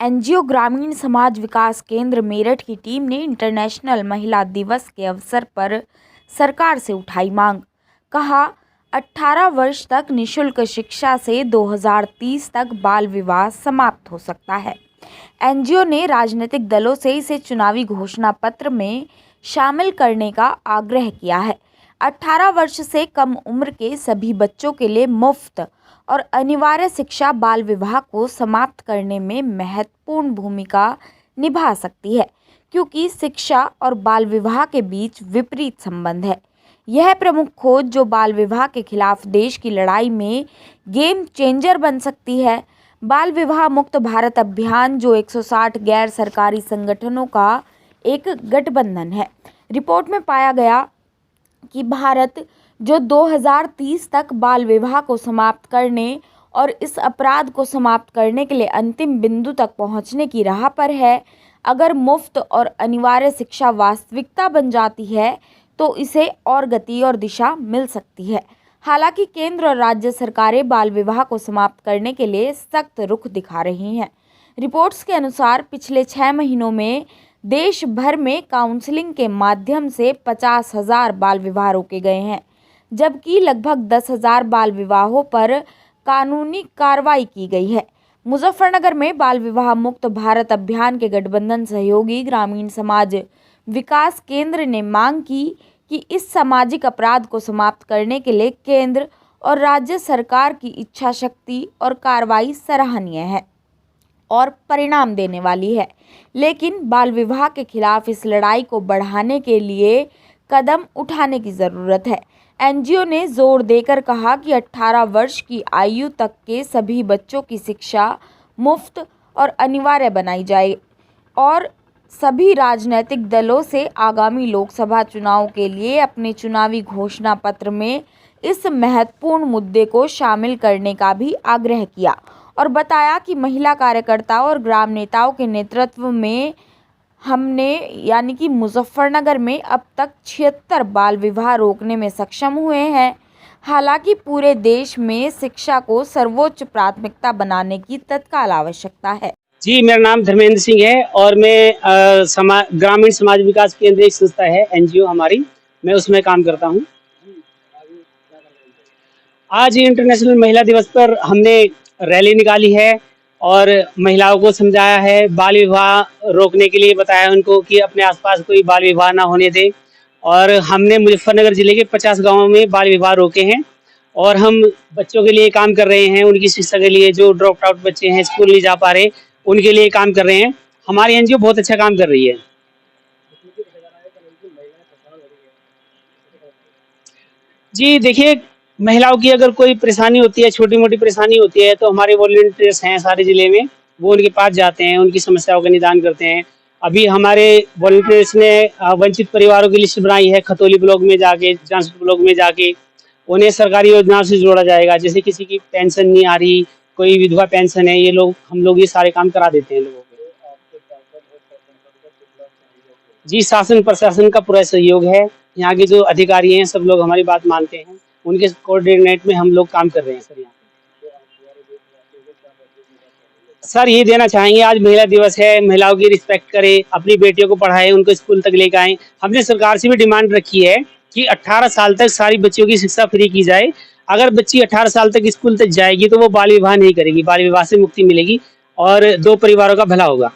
NGO ग्रामीण समाज विकास केंद्र मेरठ की टीम ने इंटरनेशनल महिला दिवस के अवसर पर सरकार से उठाई मांग। कहा, 18 वर्ष तक निःशुल्क शिक्षा से 2030 तक बाल विवाह समाप्त हो सकता है। एनजीओ ने राजनीतिक दलों से इसे चुनावी घोषणा पत्र में शामिल करने का आग्रह किया है। 18 वर्ष से कम उम्र के सभी बच्चों के लिए मुफ्त और अनिवार्य शिक्षा बाल विवाह को समाप्त करने में महत्वपूर्ण भूमिका निभा सकती है, क्योंकि शिक्षा और बाल विवाह के बीच विपरीत संबंध है। यह प्रमुख खोज जो बाल विवाह के खिलाफ देश की लड़ाई में गेम चेंजर बन सकती है। बाल विवाह मुक्त भारत अभियान, जो 160 गैर सरकारी संगठनों का एक गठबंधन है। रिपोर्ट में पाया गया कि भारत जो 2030 तक बाल विवाह को समाप्त करने और इस अपराध को समाप्त करने के लिए अंतिम बिंदु तक पहुंचने की राह पर है। अगर मुफ्त और अनिवार्य शिक्षा वास्तविकता बन जाती है तो इसे और गति और दिशा मिल सकती है। हालांकि केंद्र और राज्य सरकारें बाल विवाह को समाप्त करने के लिए सख्त रुख दिखा रही हैं। रिपोर्ट्स के अनुसार पिछले 6 महीनों में देश भर में काउंसलिंग के माध्यम से 50,000 बाल विवाह रोके गए हैं, जबकि लगभग 10,000 बाल विवाहों पर कानूनी कार्रवाई की गई है। मुजफ्फरनगर में बाल विवाह मुक्त भारत अभियान के गठबंधन सहयोगी ग्रामीण समाज विकास केंद्र ने मांग की कि इस सामाजिक अपराध को समाप्त करने के लिए केंद्र और राज्य सरकार की इच्छा शक्ति और कार्रवाई सराहनीय है और परिणाम देने वाली है। लेकिन बाल विवाह के खिलाफ इस लड़ाई को बढ़ाने के लिए कदम उठाने की ज़रूरत है। एनजीओ ने जोर देकर कहा कि 18 वर्ष की आयु तक के सभी बच्चों की शिक्षा मुफ्त और अनिवार्य बनाई जाए और सभी राजनीतिक दलों से आगामी लोकसभा चुनाव के लिए अपने चुनावी घोषणा पत्र में इस महत्वपूर्ण मुद्दे को शामिल करने का भी आग्रह किया और बताया कि महिला कार्यकर्ताओं और ग्राम नेताओं के नेतृत्व में हमने यानी कि मुजफ्फरनगर में अब तक 76 बाल विवाह रोकने में सक्षम हुए हैं। हालांकि पूरे देश में शिक्षा को सर्वोच्च प्राथमिकता बनाने की तत्काल आवश्यकता है। जी, मेरा नाम धर्मेंद्र सिंह है और मैं ग्रामीण समाज विकास केंद्र एक संस्था है एनजीओ हमारी, मैं उसमें काम करता हूँ। आज इंटरनेशनल महिला दिवस पर हमने रैली निकाली है और महिलाओं को समझाया है, बाल विवाह रोकने के लिए बताया उनको कि अपने आसपास कोई बाल विवाह ना होने दे। और हमने मुजफ्फरनगर जिले के 50 गांवों में बाल विवाह रोके हैं और हम बच्चों के लिए काम कर रहे हैं, उनकी शिक्षा के लिए। जो ड्रॉप आउट बच्चे हैं, स्कूल नहीं जा पा रहे, उनके लिए काम कर रहे हैं। हमारी एनजीओ बहुत अच्छा काम कर रही है। जी देखिए, महिलाओं की अगर कोई परेशानी होती है, छोटी मोटी परेशानी होती है, तो हमारे वॉलंटियर्स हैं सारे जिले में, वो उनके पास जाते हैं, उनकी समस्याओं का निदान करते हैं। अभी हमारे वॉलंटियर्स ने वंचित परिवारों की लिस्ट बनाई है। खतौली ब्लॉक में जाके, जांसपुर ब्लॉक में जाके उन्हें सरकारी योजनाओं से जोड़ा जाएगा। जैसे किसी की पेंशन नहीं आ रही, कोई विधवा पेंशन है, हम लोग ये सारे काम करा देते हैं लोगों को। जी, शासन प्रशासन का पूरा सहयोग है। यहाँ के जो अधिकारी हैं सब लोग हमारी बात मानते हैं। उनके कोऑर्डिनेट में हम लोग काम कर रहे हैं सर। यहाँ सर ये देना चाहेंगे, आज महिला दिवस है, महिलाओं की रिस्पेक्ट करें, अपनी बेटियों को पढ़ाएं, उनको स्कूल तक लेकर आएं। हमने सरकार से भी डिमांड रखी है कि 18 साल तक सारी बच्चियों की शिक्षा फ्री की जाए। अगर बच्ची 18 साल तक स्कूल तक जाएगी तो वो बाल विवाह नहीं करेगी, बाल विवाह से मुक्ति मिलेगी और 2 परिवारों का भला होगा।